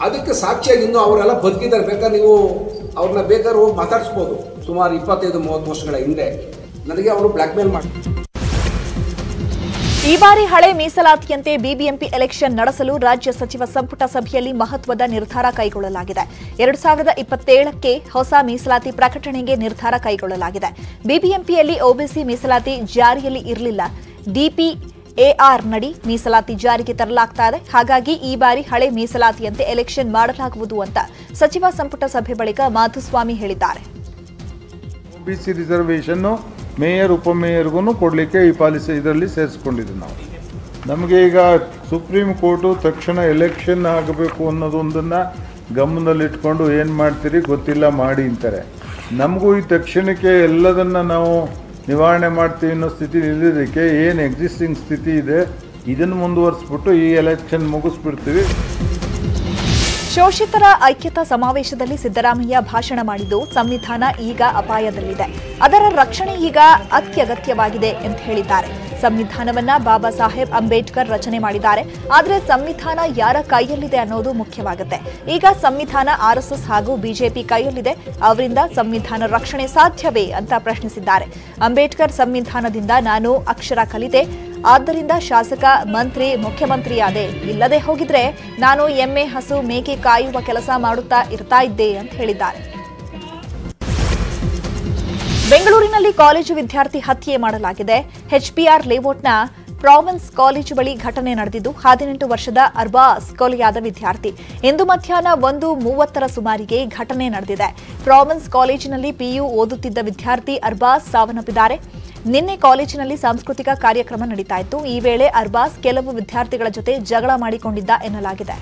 ಅದಕ್ಕೆ ಸಾಕ್ಷಿಯಾಗಿ ಇನ್ನೂ ಅವರೆಲ್ಲ ಬದುಕಿದ್ದಾರೆ. ಬೇಕಾದ್ರೆ ನೀವು ಅವ್ರನ್ನ ಬೇಕಾದ್ರೆ ಹೋಗಿ ಮಾತಾಡಿಸ್ಬೋದು. ಸುಮಾರು 25-30 ವರ್ಷಗಳ ಹಿಂದೆ ನನಗೆ ಅವರು ಬ್ಲ್ಯಾಕ್ ಮೇಲ್ ಮಾಡ್ತಾರೆ. ಈ ಬಾರಿ ಹಳೆ ಮೀಸಲಾತಿಯಂತೆ ಬಿಬಿಎಂಪಿ ಎಲೆಕ್ಷನ್ ನಡೆಸಲು ರಾಜ್ಯ ಸಚಿವ ಸಂಪುಟ ಸಭೆಯಲ್ಲಿ ಮಹತ್ವದ ನಿರ್ಧಾರ ಕೈಗೊಳ್ಳಲಾಗಿದೆ. 2027ಕ್ಕೆ ಹೊಸ ಮೀಸಲಾತಿ ಪ್ರಕಟಣೆಗೆ ನಿರ್ಧಾರ ಕೈಗೊಳ್ಳಲಾಗಿದೆ. ಬಿಬಿಎಂಪಿಯಲ್ಲಿ ಒಬಿಸಿ ಮೀಸಲಾತಿ ಜಾರಿಯಲ್ಲಿ ಇರಲಿಲ್ಲ. ಡಿಪಿಎಆರ್ ನಡಿ ಮೀಸಲಾತಿ ಜಾರಿಗೆ ತರಲಾಗ್ತಾ ಇದೆ. ಹಾಗಾಗಿ ಈ ಬಾರಿ ಹಳೆ ಮೀಸಲಾತಿಯಂತೆ ಎಲೆಕ್ಷನ್ ಮಾಡಲಾಗುವುದು ಅಂತ ಸಚಿವ ಸಂಪುಟ ಸಭೆ ಬಳಿಕ ಮಾಧುಸ್ವಾಮಿ ಹೇಳಿದ್ದಾರೆ. ಒಬಿಸಿ ರಿಸರ್ವೇಷನ್ ಮೇಯರ್ ಉಪಮೇಯರ್ಗೂ ಕೊಡಲಿಕ್ಕೆ ಈ ಪಾಲಿಸಿ ಇದರಲ್ಲಿ ಸೇರಿಸ್ಕೊಂಡಿದ್ದೀವಿ ನಾವು. ನಮಗೆ ಈಗ ಸುಪ್ರೀಂ ಕೋರ್ಟು ತಕ್ಷಣ ಎಲೆಕ್ಷನ್ ಆಗಬೇಕು ಅನ್ನೋದೊಂದನ್ನು ಗಮನದಲ್ಲಿಟ್ಕೊಂಡು ಏನು ಮಾಡ್ತೀರಿ ಗೊತ್ತಿಲ್ಲ ಮಾಡಿ ಅಂತಾರೆ. ನಮಗೂ ಈ ತಕ್ಷಣಕ್ಕೆ ಎಲ್ಲದನ್ನು ನಾವು ನಿವಾರಣೆ ಮಾಡ್ತೀವಿ ಅನ್ನೋ ಸ್ಥಿತಿ ಇಲ್ಲದಕ್ಕೆ ಏನು ಎಕ್ಸಿಸ್ಟಿಂಗ್ ಸ್ಥಿತಿ ಇದೆ ಇದನ್ನು ಮುಂದುವರಿಸ್ಬಿಟ್ಟು ಈ ಎಲೆಕ್ಷನ್ ಮುಗಿಸ್ಬಿಡ್ತೀವಿ. ಶೋಷಿತರ ಐಕ್ಯತಾ ಸಮಾವೇಶದಲ್ಲಿ ಸಿದ್ದರಾಮಯ್ಯ ಭಾಷಣ ಮಾಡಿದ್ದು, ಸಂವಿಧಾನ ಈಗ ಅಪಾಯದಲ್ಲಿದೆ, ಅದರ ರಕ್ಷಣೆ ಈಗ ಅತ್ಯಗತ್ಯವಾಗಿದೆ ಎಂದು ಹೇಳಿದ್ದಾರೆ. ಸಂವಿಧಾನವನ್ನ ಬಾಬಾ ಸಾಹೇಬ್ ಅಂಬೇಡ್ಕರ್ ರಚನೆ ಮಾಡಿದ್ದಾರೆ. ಆದರೆ ಸಂವಿಧಾನ ಯಾರ ಕೈಯಲ್ಲಿದೆ ಅನ್ನೋದು ಮುಖ್ಯವಾಗುತ್ತೆ. ಈಗ ಸಂವಿಧಾನ ಆರ್ಎಸ್ಎಸ್ ಹಾಗೂ ಬಿಜೆಪಿ ಕೈಯಲ್ಲಿದೆ. ಅವರಿಂದ ಸಂವಿಧಾನ ರಕ್ಷಣೆ ಸಾಧ್ಯವೇ ಅಂತ ಪ್ರಶ್ನಿಸಿದ್ದಾರೆ. ಅಂಬೇಡ್ಕರ್ ಸಂವಿಧಾನದಿಂದ ನಾನು ಅಕ್ಷರ ಕಲಿತೆ, ಆದ್ದರಿಂದ ಶಾಸಕ, ಮಂತ್ರಿ, ಮುಖ್ಯಮಂತ್ರಿಯಾದೆ. ಇಲ್ಲದೆ ಹೋಗಿದ್ರೆ ನಾನು ಎಮ್ಮೆ, ಹಸು, ಮೇಕೆ ಕಾಯುವ ಕೆಲಸ ಮಾಡುತ್ತಾ ಇರ್ತಾ ಇದ್ದೆ ಅಂತ ಹೇಳಿದ್ದಾರೆ. ಬೆಂಗಳೂರಿನಲ್ಲಿ ಕಾಲೇಜು ವಿದ್ಯಾರ್ಥಿ ಹತ್ಯೆ ಮಾಡಲಾಗಿದೆ. ಎಚ್ಬಿಆರ್ ಲೇಔಟ್ನ ಪ್ರಾವಿನ್ಸ್ ಕಾಲೇಜು ಬಳಿ ಘಟನೆ ನಡೆದಿದ್ದು, 18 ವರ್ಷದ ಅರ್ಬಾಸ್ ಕೊಲೆಯಾದ ವಿದ್ಯಾರ್ಥಿ. ಇಂದು ಮಧ್ಯಾಹ್ನ 1:30 ಸುಮಾರಿಗೆ ಘಟನೆ ನಡೆದಿದೆ. ಪ್ರಾವಿನ್ಸ್ ಕಾಲೇಜಿನಲ್ಲಿ ಪಿಯು ಓದುತ್ತಿದ್ದ ವಿದ್ಯಾರ್ಥಿ ಅರ್ಬಾಸ್ ಸಾವನ್ನಪ್ಪಿದ್ದಾರೆ. ನಿನ್ನೆ ಕಾಲೇಜಿನಲ್ಲಿ ಸಾಂಸ್ಕೃತಿಕ ಕಾರ್ಯಕ್ರಮ ನಡೀತಾ ಇತ್ತು. ಈ ವೇಳೆ ಅರ್ಬಾಸ್ ಕೆಲವು ವಿದ್ಯಾರ್ಥಿಗಳ ಜೊತೆ ಜಗಳ ಮಾಡಿಕೊಂಡಿದ್ದ ಎನ್ನಲಾಗಿದೆ.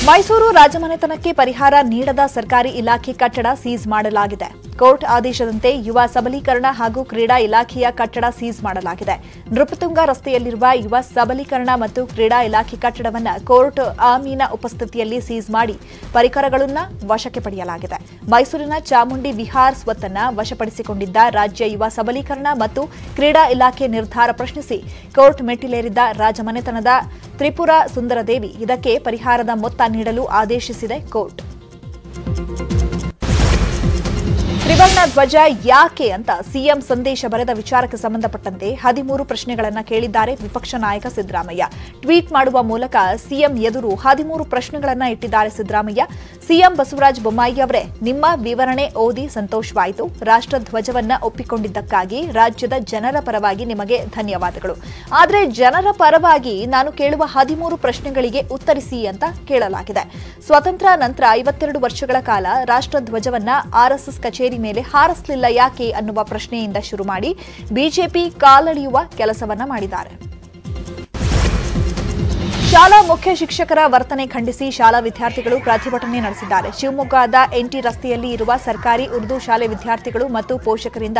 ಮೈಸೂರು ರಾಜಮನೆತನಕ್ಕೆ ಪರಿಹಾರ ನೀಡದ ಸರ್ಕಾರಿ ಇಲಾಖೆ ಕಟ್ಟಡ ಸೀಸ್ ಮಾಡಲಾಗಿದೆ. ಕೋರ್ಟ್ ಆದೇಶದಂತೆ ಯುವ ಸಬಲೀಕರಣ ಹಾಗೂ ಕ್ರೀಡಾ ಇಲಾಖೆಯ ಕಟ್ಟಡ ಸೀಸ್ ಮಾಡಲಾಗಿದೆ. ನೃಪತುಂಗ ರಸ್ತೆಯಲ್ಲಿರುವ ಯುವ ಸಬಲೀಕರಣ ಮತ್ತು ಕ್ರೀಡಾ ಇಲಾಖೆ ಕಟ್ಟಡವನ್ನು ಕೋರ್ಟ್ ಆಮೀನ ಉಪಸ್ಥಿತಿಯಲ್ಲಿ ಸೀಸ್ ಮಾಡಿ ಪರಿಕರಗಳನ್ನು ವಶಕ್ಕೆ ಪಡೆಯಲಾಗಿದೆ. ಮೈಸೂರಿನ ಚಾಮುಂಡಿ ವಿಹಾರ್ ಸ್ವತ್ತನ್ನು ವಶಪಡಿಸಿಕೊಂಡಿದ್ದ ರಾಜ್ಯ ಯುವ ಸಬಲೀಕರಣ ಮತ್ತು ಕ್ರೀಡಾ ಇಲಾಖೆ ನಿರ್ಧಾರ ಪ್ರಶ್ನಿಸಿ ಕೋರ್ಟ್ ಮೆಟ್ಟಿಲೇರಿದ್ದ ರಾಜಮನೆತನದ ತ್ರಿಪುರ ಸುಂದರದೇವಿ ಇದಕ್ಕೆ ಪರಿಹಾರದ ಮೊತ್ತ ನೀಡಲು ಆದೇಶಿಸಿದೆ ಕೋರ್ಟ್. ತ್ರಿವರ್ಣ ಧ್ವಜ ಯಾಕೆ ಅಂತ ಸಿಎಂ ಸಂದೇಶ ಬರೆದ ವಿಚಾರಕ್ಕೆ ಸಂಬಂಧಪಟ್ಟಂತೆ 13 ಪ್ರಶ್ನೆಗಳನ್ನು ಕೇಳಿದ್ದಾರೆ ವಿಪಕ್ಷ ನಾಯಕ ಸಿದ್ದರಾಮಯ್ಯ. ಟ್ವೀಟ್ ಮಾಡುವ ಮೂಲಕ ಸಿಎಂ ಎದುರು 13 ಪ್ರಶ್ನೆಗಳನ್ನು ಇಟ್ಟಿದ್ದಾರೆ ಸಿದ್ದರಾಮಯ್ಯ. ಸಿಎಂ ಬಸವರಾಜ ಬೊಮ್ಮಾಯಿ ಅವರೇ, ನಿಮ್ಮ ವಿವರಣೆ ಓದಿ ಸಂತೋಷವಾಯಿತು. ರಾಷ್ಟ್ರ ಧ್ವಜವನ್ನ ಒಪ್ಪಿಕೊಂಡಿದ್ದಕ್ಕಾಗಿ ರಾಜ್ಯದ ಜನರ ಪರವಾಗಿ ನಿಮಗೆ ಧನ್ಯವಾದಗಳು. ಆದರೆ ಜನರ ಪರವಾಗಿ ನಾನು ಕೇಳುವ 13 ಪ್ರಶ್ನೆಗಳಿಗೆ ಉತ್ತರಿಸಿ ಅಂತ ಕೇಳಲಾಗಿದೆ. ಸ್ವಾತಂತ್ರ್ಯ ನಂತರ 52 ವರ್ಷಗಳ ಕಾಲ ರಾಷ್ಟ್ರ ಧ್ವಜವನ್ನ ಆರ್ಎಸ್ಎಸ್ ಕಚೇರಿ ಮೇಲೆ ಹಾರಿಸಲಿಲ್ಲ ಯಾಕೆ ಅನ್ನುವ ಪ್ರಶ್ನೆಯಿಂದ ಶುರು ಮಾಡಿ ಬಿಜೆಪಿ ಕಾಲೆಳೆಯುವ ಕೆಲಸವನ್ನ ಮಾಡಿದ್ದಾರೆ. ಶಾಲಾ ಮುಖ್ಯ ಶಿಕ್ಷಕರ ವರ್ತನೆ ಖಂಡಿಸಿ ಶಾಲಾ ವಿದ್ಯಾರ್ಥಿಗಳು ಪ್ರತಿಭಟನೆ ನಡೆಸಿದ್ದಾರೆ. ಶಿವಮೊಗ್ಗದ ಎನ್ಟಿ ರಸ್ತೆಯಲ್ಲಿ ಇರುವ ಸರ್ಕಾರಿ ಉರ್ದು ಶಾಲೆ ವಿದ್ಯಾರ್ಥಿಗಳು ಮತ್ತು ಪೋಷಕರಿಂದ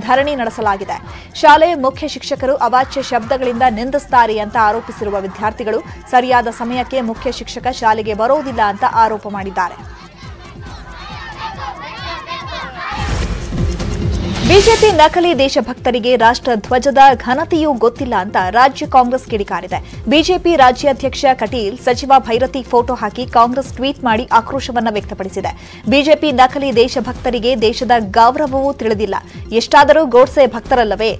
ಧರಣಿ ನಡೆಸಲಾಗಿದೆ. ಶಾಲೆ ಮುಖ್ಯ ಶಿಕ್ಷಕರು ಅವಾಚ್ಯ ಶಬ್ದಗಳಿಂದ ನಿಂದಿಸುತ್ತಾರೆ ಅಂತ ಆರೋಪಿಸಿರುವ ವಿದ್ಯಾರ್ಥಿಗಳು ಸರಿಯಾದ ಸಮಯಕ್ಕೆ ಮುಖ್ಯ ಶಿಕ್ಷಕ ಶಾಲೆಗೆ ಬರೋದಿಲ್ಲ ಅಂತ ಆರೋಪ ಮಾಡಿದ್ದಾರೆ. ಬಿಜೆಪಿ ನಕಲಿ ದೇಶಭಕ್ತರಿಗೆ ರಾಷ್ಟ್ರ ಧ್ವಜದ ಘನತೆಯೂ ಗೊತ್ತಿಲ್ಲ ಅಂತ ರಾಜ್ಯ ಕಾಂಗ್ರೆಸ್ ಕಿಡಿಕಾರಿದೆ. ಬಿಜೆಪಿ ರಾಜ್ಯಾಧ್ಯಕ್ಷ ಕಟೀಲ್ ಸಚಿವ ಭೈರತಿ ಫೋಟೋ ಹಾಕಿ ಕಾಂಗ್ರೆಸ್ ಟ್ವೀಟ್ ಮಾಡಿ ಆಕ್ರೋಶವನ್ನ ವ್ಯಕ್ತಪಡಿಸಿದೆ. ಬಿಜೆಪಿ ನಕಲಿ ದೇಶಭಕ್ತರಿಗೆ ದೇಶದ ಗೌರವವೂ ತಿಳಿದಿಲ್ಲ. ಎಷ್ಟಾದರೂ ಗೋಡ್ಸೆ ಭಕ್ತರಲ್ಲವೇ,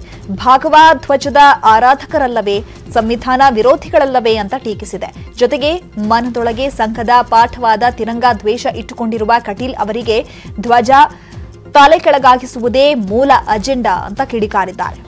ಭಾಗವಾ ಧ್ವಜದ ಆರಾಧಕರಲ್ಲವೇ, ಸಂವಿಧಾನ ವಿರೋಧಿಗಳಲ್ಲವೇ ಅಂತ ಟೀಕಿಸಿದೆ. ಜೊತೆಗೆ ಮನದೊಳಗೆ ಸಂಘದ ಪಾಠವಾದ ತಿರಂಗ ದ್ವೇಷ ಇಟ್ಟುಕೊಂಡಿರುವ ಕಟೀಲ್ ಅವರಿಗೆ ಧ್ವಜ ತಲೆ ಕೆಳಗಾಗಿಸುವುದೇ ಮೂಲ ಅಜೆಂಡಾ ಅಂತ ಕಿಡಿಕಾರಿದ್ದಾರೆ.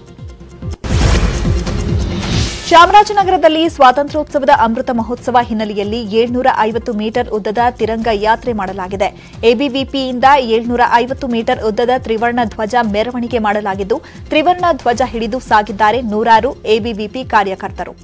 ಚಾಮರಾಜನಗರದಲ್ಲಿ ಸ್ವಾತಂತ್ರ್ಯೋತ್ಸವದ ಅಮೃತ ಮಹೋತ್ಸವ ಹಿನ್ನೆಲೆಯಲ್ಲಿ 750 ಮೀಟರ್ ಉದ್ದದ ತಿರಂಗ ಯಾತ್ರೆ ಮಾಡಲಾಗಿದೆ. ಎಬಿವಿಪಿಯಿಂದ 750 ಮೀಟರ್ ಉದ್ದದ ತ್ರಿವರ್ಣ ಧ್ವಜ ಮೆರವಣಿಗೆ ಮಾಡಲಾಗಿದ್ದು, ತ್ರಿವರ್ಣ ಧ್ವಜ ಹಿಡಿದು ಸಾಗಿದ್ದಾರೆ ನೂರಾರು ಎಬಿವಿಪಿ ಕಾರ್ಯಕರ್ತರು.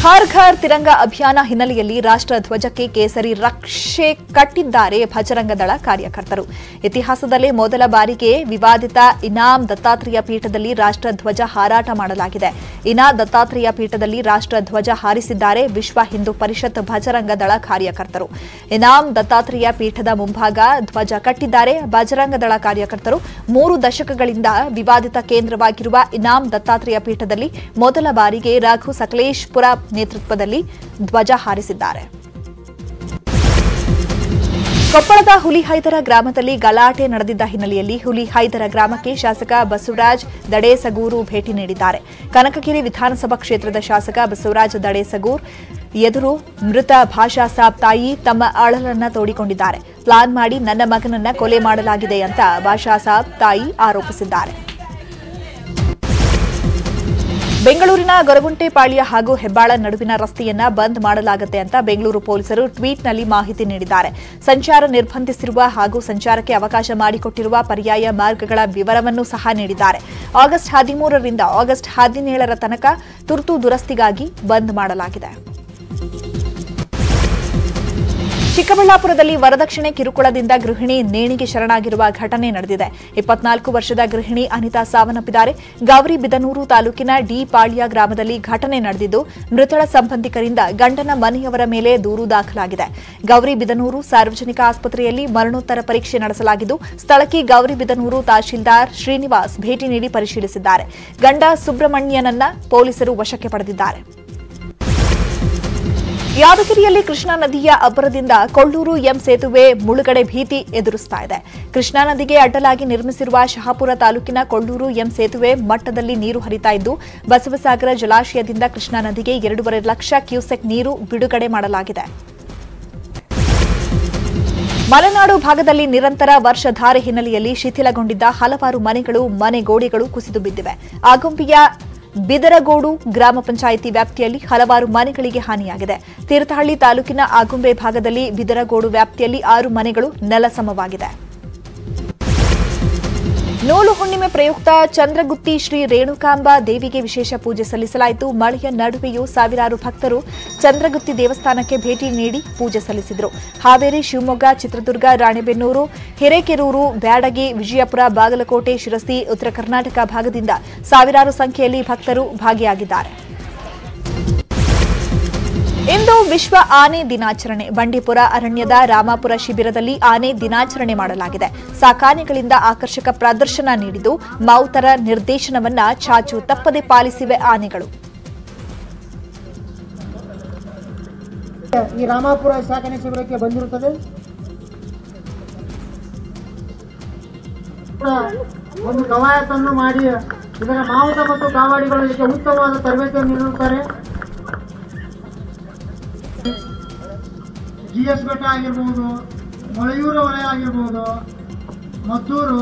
ಹರ್ ಘರ್ ತಿರಂಗ ಅಭಿಯಾನ ಹಿನ್ನೆಲೆಯಲ್ಲಿ ರಾಷ್ಟ್ರ ಧ್ವಜಕ್ಕೆ ಕೇಸರಿ ರಕ್ಷೆ ಕಟ್ಟಿದ್ದಾರೆ ಭಜರಂಗ ದಳ ಕಾರ್ಯಕರ್ತರು. ಇತಿಹಾಸದಲ್ಲೇ ಮೊದಲ ಬಾರಿಗೆ ವಿವಾದಿತ ಇನಾಮ್ ದತ್ತಾತ್ರೇಯ ಪೀಠದಲ್ಲಿ ರಾಷ್ಟ್ರ ಧ್ವಜ ಹಾರಾಟ ಮಾಡಲಾಗಿದೆ. ಇನಾ ದತ್ತಾತ್ರೇಯ ಪೀಠದಲ್ಲಿ ರಾಷ್ಟ್ರ ಧ್ವಜ ಹಾರಿಸಿದ್ದಾರೆ ವಿಶ್ವ ಹಿಂದೂ ಪರಿಷತ್ ಭಜರಂಗ ದಳ ಕಾರ್ಯಕರ್ತರು. ಇನಾಮ್ ದತ್ತಾತ್ರೇಯ ಪೀಠದ ಮುಂಭಾಗ ಧ್ವಜ ಕಟ್ಟಿದ್ದಾರೆ ಭಜರಂಗ ದಳ ಕಾರ್ಯಕರ್ತರು. 3 ದಶಕಗಳಿಂದ ವಿವಾದಿತ ಕೇಂದ್ರವಾಗಿರುವ ಇನಾಮ್ ದತ್ತಾತ್ರೇಯ ಪೀಠದಲ್ಲಿ ಮೊದಲ ಬಾರಿಗೆ ರಘು ಸಕಲೇಶ್ಪುರ ನೇತೃತ್ವದಲ್ಲಿ ಧ್ವಜ ಹಾರಿಸಿದ್ದಾರೆ. ಕೊಪ್ಪಳದ ಹುಲಿಹೈದರ ಗ್ರಾಮದಲ್ಲಿ ಗಲಾಟೆ ನಡೆದಿದ್ದ ಹಿನ್ನೆಲೆಯಲ್ಲಿ ಹುಲಿಹೈದರ ಗ್ರಾಮಕ್ಕೆ ಶಾಸಕ ಬಸವರಾಜ ದಡೇಸಗೂರು ಭೇಟಿ ನೀಡಿದ್ದಾರೆ. ಕನಕಗಿರಿ ವಿಧಾನಸಭಾ ಕ್ಷೇತ್ರದ ಶಾಸಕ ಬಸವರಾಜ ದಡೇಸಗೂರ್ ಎದುರು ಮೃತ ಭಾಷಾ ಸಾಬ್ ತಾಯಿ ತಮ್ಮ ಅಳಲನ್ನ ತೋಡಿಕೊಂಡಿದ್ದಾರೆ. ಪ್ಲಾನ್ ಮಾಡಿ ನನ್ನ ಮಗನನ್ನ ಕೊಲೆ ಮಾಡಲಾಗಿದೆ ಅಂತ ಭಾಷಾ ಸಾಬ್ ತಾಯಿ ಆರೋಪಿಸಿದ್ದಾರೆ. ಬೆಂಗಳೂರಿನ ಗೊರಗುಂಟೆಪಾಳ್ಯ ಹಾಗೂ ಹೆಬ್ಬಾಳ ನಡುವಿನ ರಸ್ತೆಯನ್ನ ಬಂದ್ ಮಾಡಲಾಗುತ್ತೆ ಅಂತ ಬೆಂಗಳೂರು ಪೊಲೀಸರು ಟ್ವೀಟ್ನಲ್ಲಿ ಮಾಹಿತಿ ನೀಡಿದ್ದಾರೆ. ಸಂಚಾರ ನಿರ್ಬಂಧಿಸಿರುವ ಹಾಗೂ ಸಂಚಾರಕ್ಕೆ ಅವಕಾಶ ಮಾಡಿಕೊಟ್ಟಿರುವ ಪರ್ಯಾಯ ಮಾರ್ಗಗಳ ವಿವರವನ್ನು ಸಹ ನೀಡಿದ್ದಾರೆ. ಆಗಸ್ಟ್ 13ರಿಂದ ಆಗಸ್ಟ್ 17ರ ತನಕ ತುರ್ತು ದುರಸ್ತಿಗಾಗಿ ಬಂದ್ ಮಾಡಲಾಗಿದೆ. ಚಿಕ್ಕಬಳ್ಳಾಪುರದಲ್ಲಿ ವರದಕ್ಷಿಣೆ ಕಿರುಕುಳದಿಂದ ಗೃಹಿಣಿ ನೇಣಿಗೆ ಶರಣಾಗಿರುವ ಘಟನೆ ನಡೆದಿದೆ. 24 ವರ್ಷದ ಗೃಹಿಣಿ ಅನಿತಾ ಸಾವನ್ನಪ್ಪಿದ್ದಾರೆ. ಗೌರಿಬಿದನೂರು ತಾಲೂಕಿನ ಡಿ ಪಾಳ್ಯ ಗ್ರಾಮದಲ್ಲಿ ಘಟನೆ ನಡೆದಿದ್ದು, ಮೃತಳ ಸಂಬಂಧಿಕರಿಂದ ಗಂಡನ ಮನೆಯವರ ಮೇಲೆ ದೂರು ದಾಖಲಾಗಿದೆ. ಗೌರಿಬಿದನೂರು ಸಾರ್ವಜನಿಕ ಆಸ್ಪತ್ರೆಯಲ್ಲಿ ಮರಣೋತ್ತರ ಪರೀಕ್ಷೆ ನಡೆಸಲಾಗಿದ್ದು, ಸ್ಥಳಕ್ಕೆ ಗೌರಿಬಿದನೂರು ತಹಶೀಲ್ದಾರ್ ಶ್ರೀನಿವಾಸ್ ಭೇಟಿ ನೀಡಿ ಪರಿಶೀಲಿಸಿದ್ದಾರೆ. ಗಂಡ ಸುಬ್ರಹ್ಮಣ್ಯನನ್ನ ಪೊಲೀಸರು ವಶಕ್ಕೆ ಪಡೆದಿದ್ದಾರೆ. ಯಾದಗಿರಿಯಲ್ಲಿ ಕೃಷ್ಣಾ ನದಿಯ ಅಬ್ಬರದಿಂದ ಕೊಳ್ಳೂರು ಎಂ ಸೇತುವೆ ಮುಳುಗಡೆ ಭೀತಿ ಎದುರಿಸ್ತಾ ಇದೆ. ಕೃಷ್ಣಾ ನದಿಗೆ ಅಡ್ಡಲಾಗಿ ನಿರ್ಮಿಸಿರುವ ಶಹಾಪುರ ತಾಲೂಕಿನ ಕೊಳ್ಳೂರು ಎಂ ಸೇತುವೆ ಮಟ್ಟದಲ್ಲಿ ನೀರು ಹರಿತಾ ಇದ್ದು, ಬಸವಸಾಗರ ಜಲಾಶಯದಿಂದ ಕೃಷ್ಣಾ ನದಿಗೆ 2.5 ಲಕ್ಷ ಕ್ಯೂಸೆಕ್ ನೀರು ಬಿಡುಗಡೆ ಮಾಡಲಾಗಿದೆ. ಮಲೆನಾಡು ಭಾಗದಲ್ಲಿ ನಿರಂತರ ವರ್ಷಧಾರೆ ಹಿನ್ನೆಲೆಯಲ್ಲಿ ಶಿಥಿಲಗೊಂಡಿದ್ದ ಹಲವಾರು ಮನೆಗಳು, ಮನೆಗೋಡೆಗಳು ಕುಸಿದು ಬಿದ್ದಿವೆ. ಆಗುಂಬೆಯ ಬಿದರಗೋಡು ಗ್ರಾಮ ಪಂಚಾಯಿತಿ ವ್ಯಾಪ್ತಿಯಲ್ಲಿ ಹಲವಾರು ಮನೆಗಳಿಗೆ ಹಾನಿಯಾಗಿದೆ. ತೀರ್ಥಹಳ್ಳಿ ತಾಲೂಕಿನ ಆಗುಂಬೆ ಭಾಗದಲ್ಲಿ ಬಿದರಗೋಡು ವ್ಯಾಪ್ತಿಯಲ್ಲಿ 6 ಮನೆಗಳು ನೆಲಸಮವಾಗಿದೆ. ನೂಲು ಹುಣ್ಣಿಮೆ ಪ್ರಯುಕ್ತ ಚಂದ್ರಗುತ್ತಿ ಶ್ರೀ ರೇಣುಕಾಂಬ ದೇವಿಗೆ ವಿಶೇಷ ಪೂಜೆ ಸಲ್ಲಿಸಲಾಯಿತು. ಮಳೆಯ ನಡುವೆಯೂ ಸಾವಿರಾರು ಭಕ್ತರು ಚಂದ್ರಗುತ್ತಿ ದೇವಸ್ಥಾನಕ್ಕೆ ಭೇಟಿ ನೀಡಿ ಪೂಜೆ ಸಲ್ಲಿಸಿದರು. ಹಾವೇರಿ, ಶಿವಮೊಗ್ಗ, ಚಿತ್ರದುರ್ಗ, ರಾಣೆಬೆನ್ನೂರು, ಹಿರೇಕೆರೂರು, ಬ್ಯಾಡಗಿ, ವಿಜಯಪುರ, ಬಾಗಲಕೋಟೆ, ಶಿರಸಿ, ಉತ್ತರ ಕರ್ನಾಟಕ ಭಾಗದಿಂದ ಸಾವಿರಾರು ಸಂಖ್ಯೆಯಲ್ಲಿ ಭಕ್ತರು ಭಾಗಿಯಾಗಿದ್ದಾರೆ. ಇಂದು ವಿಶ್ವ ಆನೆ ದಿನಾಚರಣೆ. ಬಂಡೀಪುರ ಅರಣ್ಯದ ರಾಮಾಪುರ ಶಿಬಿರದಲ್ಲಿ ಆನೆ ದಿನಾಚರಣೆ ಮಾಡಲಾಗಿದೆ. ಸಾಕಾನೆಗಳಿಂದ ಆಕರ್ಷಕ ಪ್ರದರ್ಶನ ನೀಡಿದ್ದು, ಮಾವುತರ ನಿರ್ದೇಶನವನ್ನ ಚಾಚು ತಪ್ಪದೆ ಪಾಲಿಸಿವೆ ಆನೆಗಳು. ಈ ರಾಮಾಪುರ ಸಾಕಾಣೆ ಶಿಬಿರಕ್ಕೆ ಬಂದಿರುತ್ತದೆ. ಒಂದು ಕವಾಯತನ್ನು ಮಾಡಿ ಇದರ ಮಾವುತ ಮತ್ತು ಕಾವಾಡಿಗಳು ಇದಕ್ಕೆ ಉತ್ತಮವಾದ ತರಬೇತಿಯನ್ನು ನೀಡುತ್ತಾರೆ. GS ಬೆಟ್ಟ ಆಗಿರ್ಬೋದು, ಮೊಳೆಯೂರ ವಲಯ ಆಗಿರ್ಬೋದು, ಮದ್ದೂರು.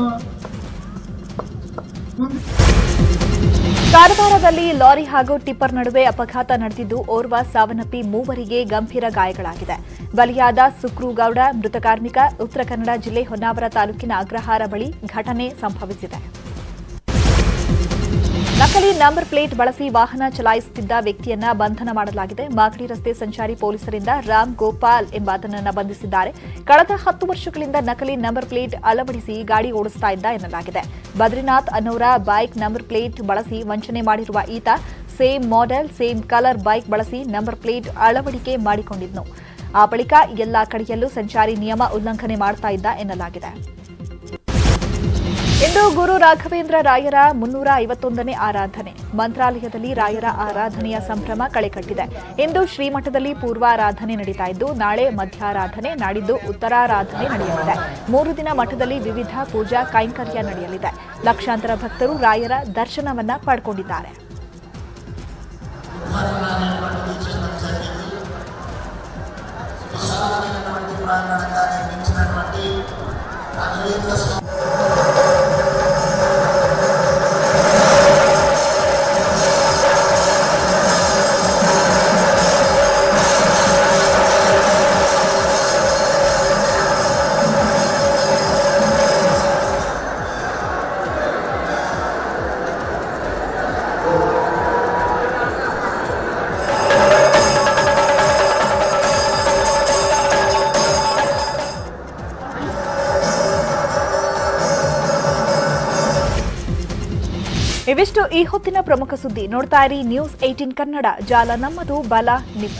ಕಾರವಾರದಲ್ಲಿ ಲಾರಿ ಹಾಗೂ ಟಿಪ್ಪರ್ ನಡುವೆ ಅಪಘಾತ ನಡೆದಿದ್ದು, ಓರ್ವ ಸಾವನ್ನಪ್ಪಿ 3 ಗಂಭೀರ ಗಾಯಗಳಾಗಿದೆ. ಬಲಿಯಾದ ಸುಕ್ರೂಗೌಡ ಮೃತ ಕಾರ್ಮಿಕ. ಉತ್ತರ ಕನ್ನಡ ಜಿಲ್ಲೆ ಹೊನ್ನಾವರ ತಾಲೂಕಿನ ಅಗ್ರಹಾರ ಬಳಿ ಘಟನೆ ಸಂಭವಿಸಿದೆ. ನಕಲಿ ನಂಬರ್ ಪ್ಲೇಟ್ ಬಳಸಿ ವಾಹನ ಚಲಾಯಿಸುತ್ತಿದ್ದ ವ್ಯಕ್ತಿಯನ್ನ ಬಂಧನ ಮಾಡಲಾಗಿದೆ. ಮಾಗಡಿ ರಸ್ತೆ ಸಂಚಾರಿ ಪೊಲೀಸರಿಂದ ರಾಮ್ ಗೋಪಾಲ್ ಎಂಬಾತನನ್ನ ಬಂಧಿಸಿದ್ದಾರೆ. ಕಳೆದ 10 ವರ್ಷಗಳಿಂದ ನಕಲಿ ನಂಬರ್ ಪ್ಲೇಟ್ ಅಳವಡಿಸಿ ಗಾಡಿ ಓಡಿಸ್ತಾ ಇದ್ದ ಎನ್ನಲಾಗಿದೆ. ಬದ್ರಿನಾಥ್ ಅನ್ನೋರ ಬೈಕ್ ನಂಬರ್ ಪ್ಲೇಟ್ ಬಳಸಿ ವಂಚನೆ ಮಾಡಿರುವ ಈತ same model same colour bike ಬಳಸಿ ನಂಬರ್ ಪ್ಲೇಟ್ ಅಳವಡಿಕೆ ಮಾಡಿಕೊಂಡಿದ್ನು. ಆ ಬಳಿಕ ಎಲ್ಲಾ ಕಡೆಯಲ್ಲೂ ಸಂಚಾರಿ ನಿಯಮ ಉಲ್ಲಂಘನೆ ಮಾಡ್ತಾ ಇದ್ದ ಎನ್ನಲಾಗಿದೆ. ಇಂದು ಗುರು ರಾಘವೇಂದ್ರ ರಾಯರ 351ನೇ ಆರಾಧನೆ. ಮಂತ್ರಾಲಯದಲ್ಲಿ ರಾಯರ ಆರಾಧನೆಯ ಸಂಭ್ರಮ ಕಳೆಕಟ್ಟಿದೆ. ಇಂದು ಶ್ರೀಮಠದಲ್ಲಿ ಪೂರ್ವಾರಾಧನೆ ನಡೀತಾ ಇದ್ದು, ನಾಳೆ ಮಧ್ಯಾರಾಧನೆ, ನಾಡಿದ್ದು ಉತ್ತರಾರಾಧನೆ ನಡೆಯಲಿದೆ. 3 ದಿನ ಮಠದಲ್ಲಿ ವಿವಿಧ ಪೂಜಾ ಕೈಂಕರ್ಯ ನಡೆಯಲಿದೆ. ಲಕ್ಷಾಂತರ ಭಕ್ತರು ರಾಯರ ದರ್ಶನವನ್ನ ಪಡ್ಕೊಂಡಿದ್ದಾರೆ. ಇವಿಷ್ಟು ಈ ಹೊತ್ತಿನ ಪ್ರಮುಖ ಸುದ್ದಿ. ನೋಡ್ತಾ ಇರಿ ನ್ಯೂಸ್ 18 ಕನ್ನಡ. ಜಾಲ ನಮ್ಮದು, ಬಲ ನಿಮ್ಮದು.